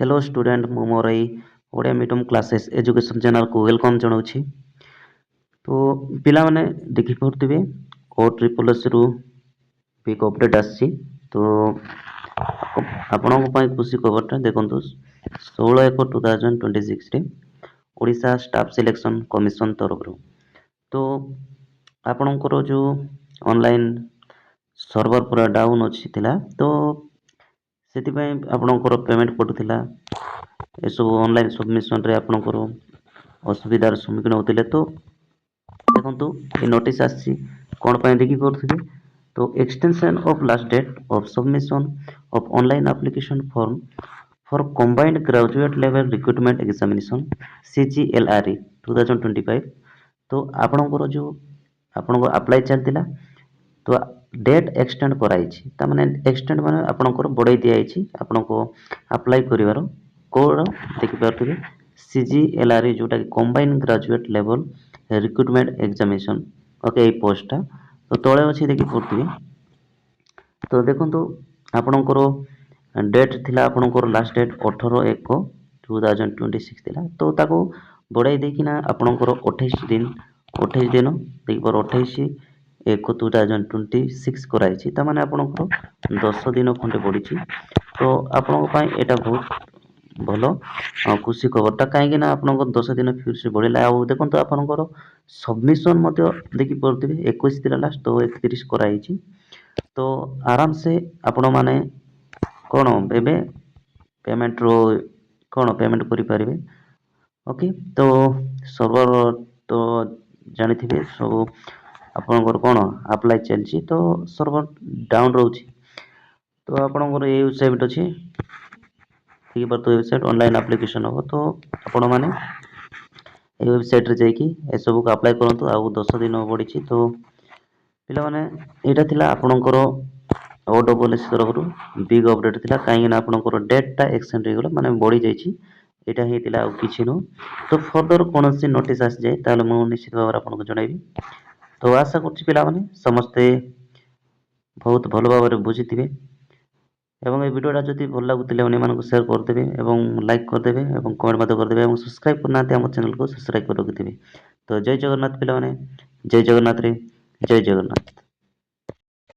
Hello student मु मोर एई Odia medium classes education channel को वेलकम जनाऊँ। तो पिला माने देखि पड़ुथिबे ओ ट्रिपल एस रु पिक अपडेट आसी। तो आपनको खुशी खबरटा देखंतु 16/1/2026 रे ओडिशा स्टाफ सिलेक्शन कमिशन तरफ तो आपणकर जो ऑनलाइन सर्वर पूरा डाउन अच्छी थिला तो ସେଥିପାଇଁ ଆପଣଙ୍କର ପେମେଣ୍ଟ କଟୁଥିଲା। ଏସବୁ ଅନଲାଇନ୍ ସବମିସନରେ ଆପଣଙ୍କର ଅସୁବିଧାର ସମ୍ମୁଖୀନ ହେଉଥିଲେ। ତ ଦେଖନ୍ତୁ ଏ ନୋଟିସ୍ ଆସିଛି କ'ଣ ପାଇଁ ଦେଖି ପାରୁଥିବେ। ତ extension of last date of submission of online application form for combined graduate level recruitment examination CGLRE 2025। ତ ଆପଣଙ୍କର ଯେଉଁ ଆପଣଙ୍କ ଆପ୍ଲାଏ ଚାଲିଥିଲା ତ डेट एक्सटेंड कराई तामाने एक्सटेंड माने आपणकर बढ़ाई दिखाई आपको अप्लाई करिवार कोड देखि पारुथिबे CGLRE जोटा कि combine graduate level recruitment examination okay ए पोस्टटा तो तळे अछि देखि पारुथिबे। तो देखंतु आपणकर डेट थिला आपणकर लास्ट डेट 18/1/2026 थिला तो ताको बढ़ाई देकिना आपणकर 28 दिन देखि पर 28/1/2026 कराई तामाने आपणकर 10 दिन खंडे बढ़ी। तो आपणक पय एटा बहुत भलो खुशी खबरटा कहीं ना आपणकर 10 दिन फिर से बढ़िला। आ देखंतु आपणकर सबमिशन मध्य देखि पारुथिबे 21 दिन लास्ट तो 31 कराई। तो आराम से आपण माने कोन एबे पेमेंट रो कोन पेमेंट करि परिबे। ओके तो सर्वर तो जानिथिबे सब आपणकर कोन अप्लाई चलछि तो सर्वर डाउन रहउछि। तो आपणकर ए वेबसाइट अछि ठीक बात तो वेबसाइट ऑनलाइन एप्लीकेशन हो तो आपण माने ए वेबसाइट रे जाई कि ए सब को अप्लाई करंतु। आ 10 दिन बढ़ी तो पिला माने एटा थिला आपणकर OSS तरफ बिग अपडेट थिला कहीं ना आपणकर डेटटा एक्सटेंड हो गला माने बढ़ी जाईछि। एटा हेतिला आ किछि नो तो फर्दर कोनोसी नोटिस आसी जाय ताले मु निश्चित भाव आपनको जणाइबी। तो आशा करछि पिला माने समस्ते बहुत भल भाव में बुझिथिबे एवं ए वीडियोटा जदि भल लागुतिले अन्य मानको शेयर करदेबे एवं लाइक करदेबे एवं कमेंट मध्य करदेबे एवं सब्सक्राइब करना हम चैनल को सब्सक्राइब कर रखिथिबे। तो जय जगन्नाथ पिला माने जय जगन्नाथ रे जय जगन्नाथ।